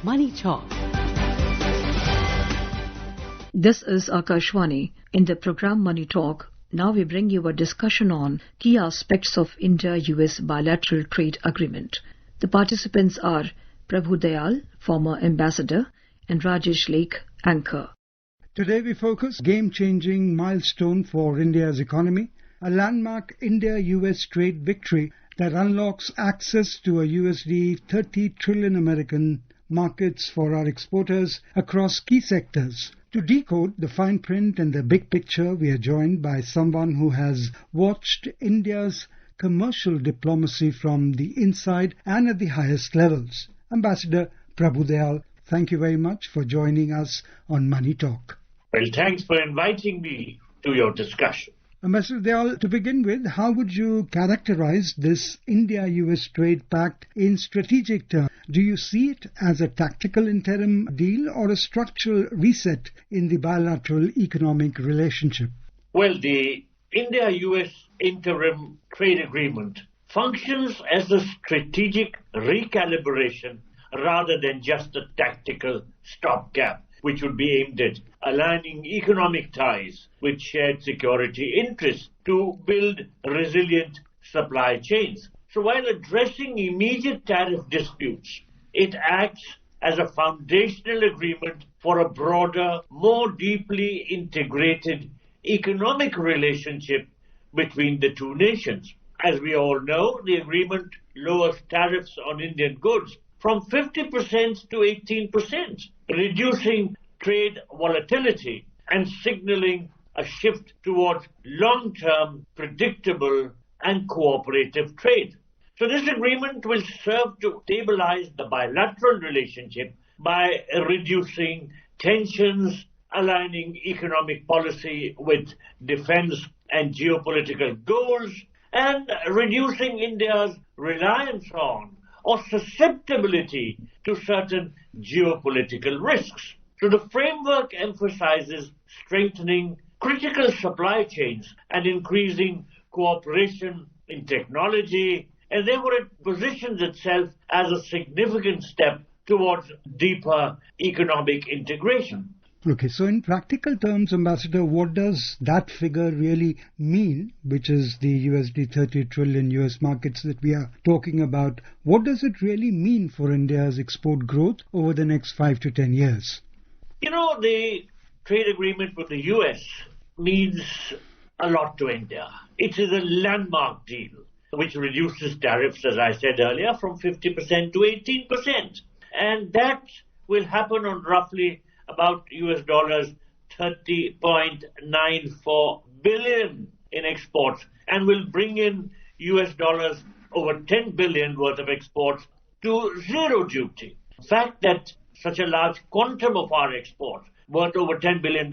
Money Talk. This is Akashwani. In the program Money Talk, now we bring you a discussion on key aspects of India-US Bilateral Trade Agreement. The participants are Prabhu Dayal, former ambassador, and Rajesh, Laikh, anchor. Today we focus game-changing milestone for India's economy, a landmark India-US trade victory that unlocks access to a USD 30 trillion American markets for our exporters across key sectors. To decode the fine print and the big picture, we are joined by someone who has watched India's commercial diplomacy from the inside and at the highest levels. Ambassador Prabhu Dayal, thank you very much for joining us on Money Talk. Well, thanks for inviting me to your discussion. Ambassador Dayal, to begin with, how would you characterize this India-US trade pact in strategic terms? Do you see it as a tactical interim deal or a structural reset in the bilateral economic relationship? Well, the India-US interim trade agreement functions as a strategic recalibration rather than just a tactical stopgap, which would be aimed at aligning economic ties with shared security interests to build resilient supply chains. So while addressing immediate tariff disputes, it acts as a foundational agreement for a broader, more deeply integrated economic relationship between the two nations. As we all know, the agreement lowers tariffs on Indian goods from 50% to 18%, reducing trade volatility and signaling a shift towards long-term, predictable and cooperative trade. So this agreement will serve to stabilize the bilateral relationship by reducing tensions, aligning economic policy with defense and geopolitical goals, and reducing India's reliance on or susceptibility to certain geopolitical risks. So the framework emphasizes strengthening critical supply chains and increasing cooperation in technology, and therefore it positions itself as a significant step towards deeper economic integration. Okay, so in practical terms, Ambassador, what does that figure really mean, which is the USD 30 trillion US markets that we are talking about? What does it really mean for India's export growth over the next 5 to 10 years? You know, the trade agreement with the US means a lot to India. It is a landmark deal which reduces tariffs, as I said earlier, from 50% to 18%. And that will happen on roughly about US dollars 30.94 billion in exports, and will bring in US dollars over 10 billion worth of exports to zero duty. The fact that such a large quantum of our exports, worth over $10 billion,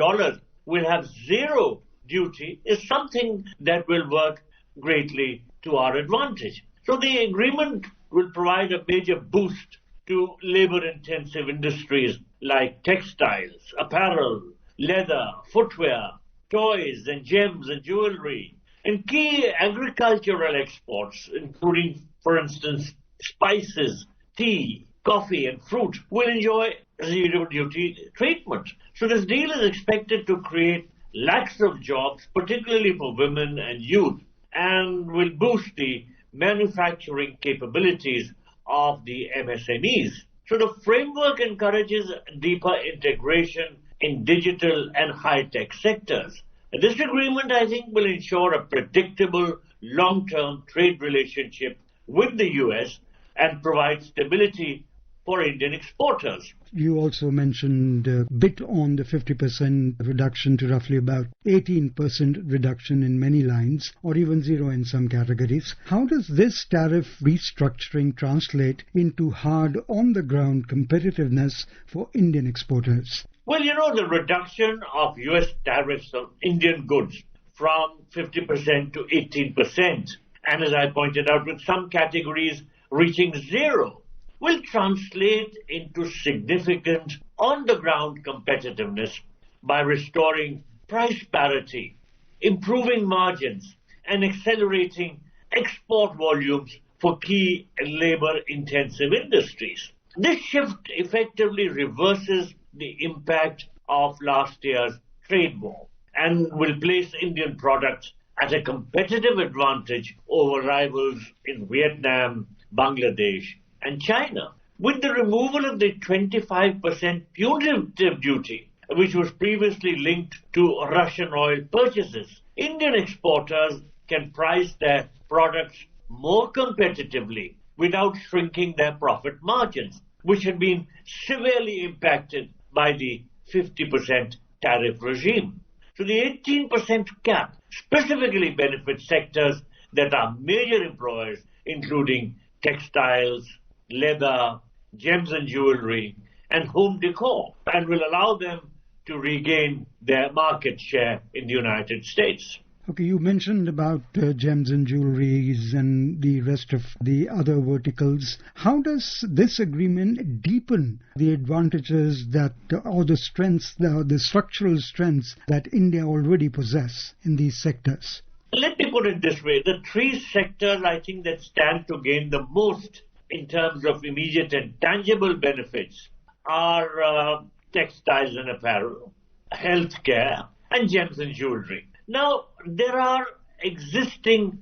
will have zero duty is something that will work greatly to our advantage. So the agreement will provide a major boost to labor-intensive industries like textiles, apparel, leather, footwear, toys and gems and jewelry, and key agricultural exports, including, for instance, spices, tea, coffee and fruit, will enjoy zero-duty treatment. So this deal is expected to create lakhs of jobs, particularly for women and youth, and will boost the manufacturing capabilities of the MSMEs. So the framework encourages deeper integration in digital and high-tech sectors. This agreement, I think, will ensure a predictable long-term trade relationship with the US and provide stability for Indian exporters. You also mentioned a bit on the 50% reduction to roughly about 18% reduction in many lines, or even zero in some categories. How does this tariff restructuring translate into hard on-the-ground competitiveness for Indian exporters? Well, you know, the reduction of US tariffs on Indian goods from 50% to 18%, and as I pointed out, with some categories reaching zero, will translate into significant on-the-ground competitiveness by restoring price parity, improving margins, and accelerating export volumes for key labor-intensive industries. This shift effectively reverses the impact of last year's trade war and will place Indian products at a competitive advantage over rivals in Vietnam, Bangladesh, and China. With the removal of the 25% punitive duty, which was previously linked to Russian oil purchases, Indian exporters can price their products more competitively without shrinking their profit margins, which had been severely impacted by the 50% tariff regime. So the 18% cap specifically benefits sectors that are major employers, including textiles, leather, gems and jewelry, and home decor, and will allow them to regain their market share in the United States. Okay, you mentioned about gems and jewelries and the rest of the other verticals. How does this agreement deepen the advantages that, or the strengths, the structural strengths that India already possess in these sectors? Let me put it this way. The three sectors I think that stand to gain the most in terms of immediate and tangible benefits are textiles and apparel, healthcare, and gems and jewelry. Now, there are existing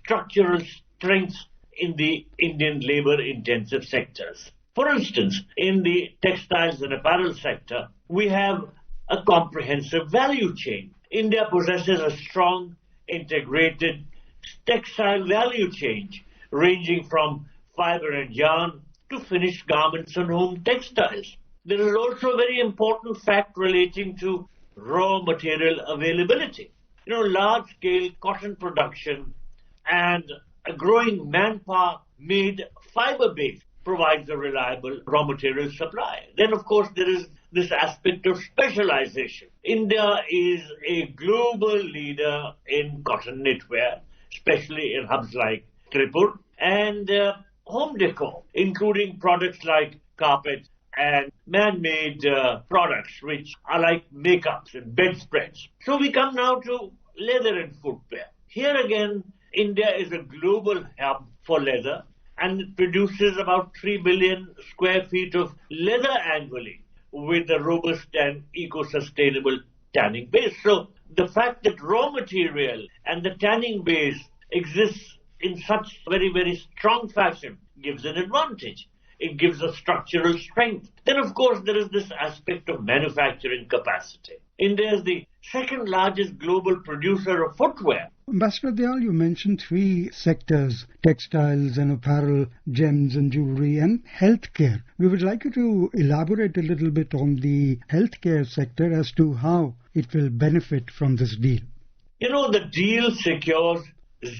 structural strengths in the Indian labor-intensive sectors. For instance, in the textiles and apparel sector, we have a comprehensive value chain. India possesses a strong, integrated textile value chain, ranging from fiber and yarn to finished garments and home textiles. There is also a very important fact relating to raw material availability. Large-scale cotton production and a growing manpower-made fiber base provides a reliable raw material supply. Then, of course, there is this aspect of specialization. India is a global leader in cotton knitwear, especially in hubs like Tripur, and home decor, including products like carpets and man-made products, which are like makeups and bedspreads. So we come now to leather and footwear. Here again, India is a global hub for leather, and it produces about 3 billion square feet of leather annually with a robust and eco-sustainable tanning base. So the fact that raw material and the tanning base exists in such very, very strong fashion gives an advantage. It gives a structural strength. Then, of course, there is this aspect of manufacturing capacity. India is the second largest global producer of footwear. Ambassador Dayal, you mentioned three sectors: textiles and apparel, gems and jewelry, and healthcare. We would like you to elaborate a little bit on the healthcare sector as to how it will benefit from this deal. The deal secures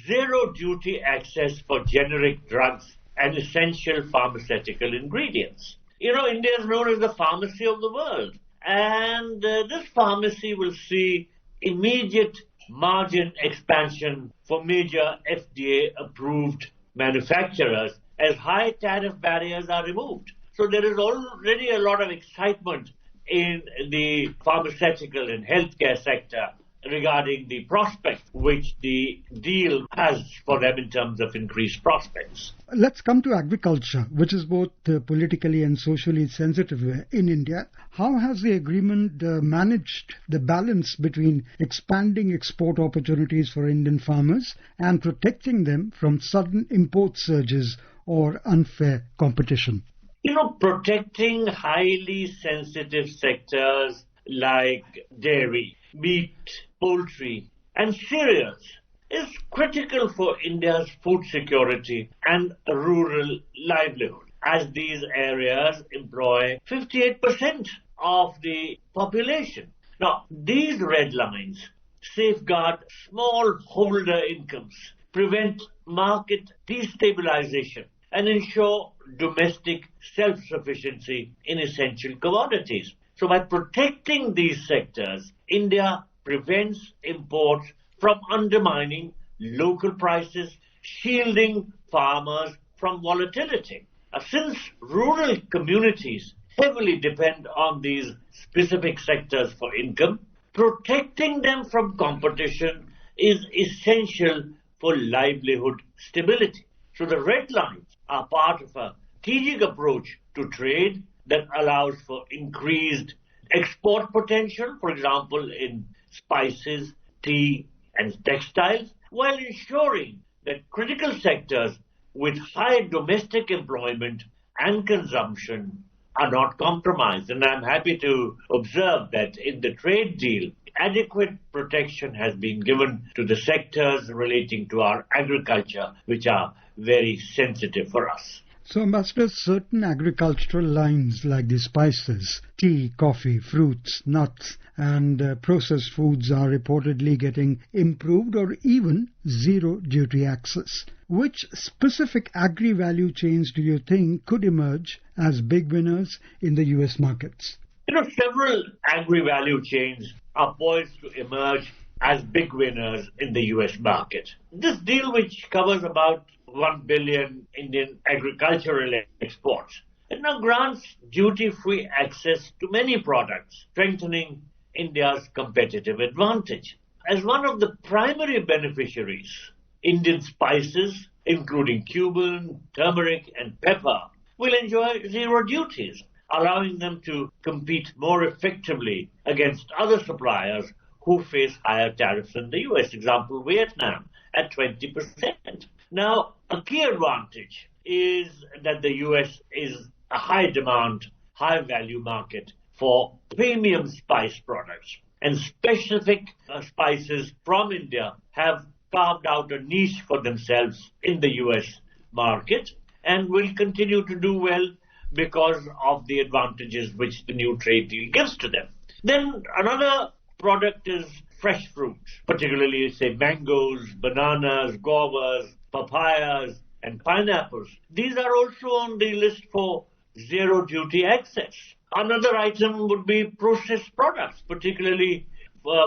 zero duty access for generic drugs and essential pharmaceutical ingredients. India is known as the pharmacy of the world. And this pharmacy will see immediate margin expansion for major FDA-approved manufacturers as high tariff barriers are removed. So there is already a lot of excitement in the pharmaceutical and healthcare sector regarding the prospect which the deal has for them in terms of increased prospects. Let's come to agriculture, which is both politically and socially sensitive in India. How has the agreement managed the balance between expanding export opportunities for Indian farmers and protecting them from sudden import surges or unfair competition? Protecting highly sensitive sectors like dairy, meat, poultry, and cereals is critical for India's food security and rural livelihood, as these areas employ 58% of the population. Now, these red lines safeguard smallholder incomes, prevent market destabilization, and ensure domestic self-sufficiency in essential commodities. So by protecting these sectors, India prevents imports from undermining local prices, shielding farmers from volatility. Since rural communities heavily depend on these specific sectors for income, protecting them from competition is essential for livelihood stability. So the red lines are part of a strategic approach to trade that allows for increased export potential, for example, in spices, tea, and textiles, while ensuring that critical sectors with high domestic employment and consumption are not compromised. And I'm happy to observe that in the trade deal, adequate protection has been given to the sectors relating to our agriculture, which are very sensitive for us. So, Ambassador, certain agricultural lines like the spices, tea, coffee, fruits, nuts, and processed foods are reportedly getting improved or even zero duty access. Which specific agri-value chains do you think could emerge as big winners in the US markets? Several agri-value chains are poised to emerge as big winners in the US market. This deal, which covers about 1 billion Indian agricultural exports, it now grants duty-free access to many products, strengthening India's competitive advantage. As one of the primary beneficiaries, Indian spices, including cumin, turmeric, and pepper, will enjoy zero duties, allowing them to compete more effectively against other suppliers who face higher tariffs in the US, example, Vietnam, at 20%. Now, a key advantage is that the US is a high-demand, high-value market for premium spice products, and specific spices from India have carved out a niche for themselves in the US market and will continue to do well because of the advantages which the new trade deal gives to them. Then another product is fresh fruits, particularly, say, mangoes, bananas, guavas, papayas, and pineapples. These are also on the list for zero duty access. Another item would be processed products, particularly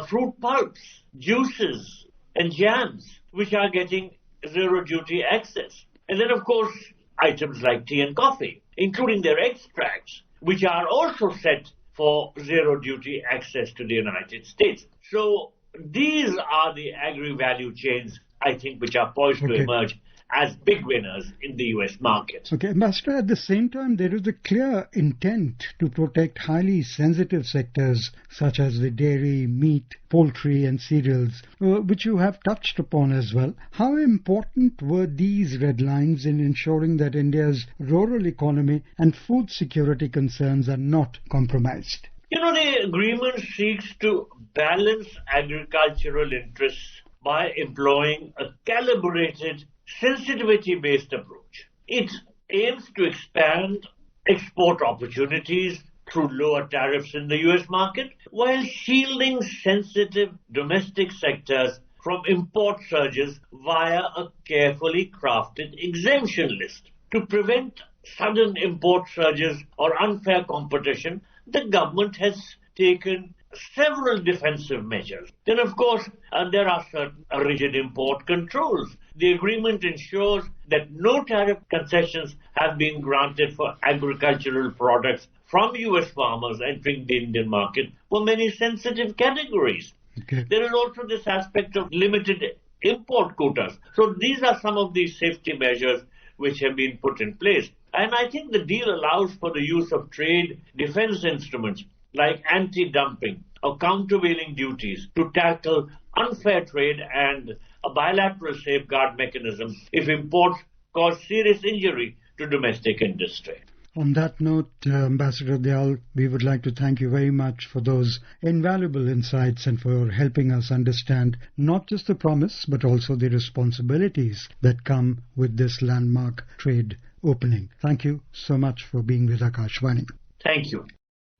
fruit pulps, juices, and jams, which are getting zero duty access. And then, of course, items like tea and coffee, including their extracts, which are also set for zero duty access to the United States. So these are the agri-value chains, I think, which are poised to emerge as big winners in the US market. Okay, Ambassador, at the same time, there is a clear intent to protect highly sensitive sectors such as the dairy, meat, poultry and cereals, which you have touched upon as well. How important were these red lines in ensuring that India's rural economy and food security concerns are not compromised? The agreement seeks to balance agricultural interests by employing a calibrated sensitivity-based approach. It aims to expand export opportunities through lower tariffs in the US market while shielding sensitive domestic sectors from import surges via a carefully crafted exemption list. To prevent sudden import surges or unfair competition, the government has taken several defensive measures. Then, of course, there are certain rigid import controls. The agreement ensures that no tariff concessions have been granted for agricultural products from US farmers entering the Indian market for many sensitive categories. Okay. There is also this aspect of limited import quotas. So these are some of the safety measures which have been put in place. And I think the deal allows for the use of trade defense instruments like anti-dumping or countervailing duties to tackle unfair trade and a bilateral safeguard mechanism if imports cause serious injury to domestic industry. On that note, Ambassador Dayal, we would like to thank you very much for those invaluable insights and for helping us understand not just the promise but also the responsibilities that come with this landmark trade opening. Thank you so much for being with Akashvani. Thank you.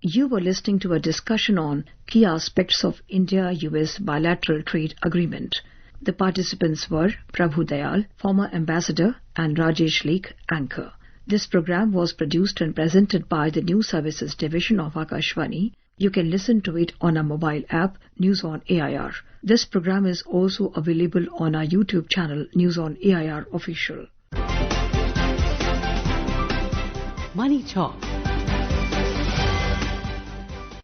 You were listening to a discussion on key aspects of India-US Bilateral Trade Agreement. The participants were Prabhu Dayal, former ambassador, and Rajesh, Laikh, anchor. This program was produced and presented by the News Services Division of Akashvani. You can listen to it on our mobile app, News on AIR. This program is also available on our YouTube channel, News on AIR Official. Money Talk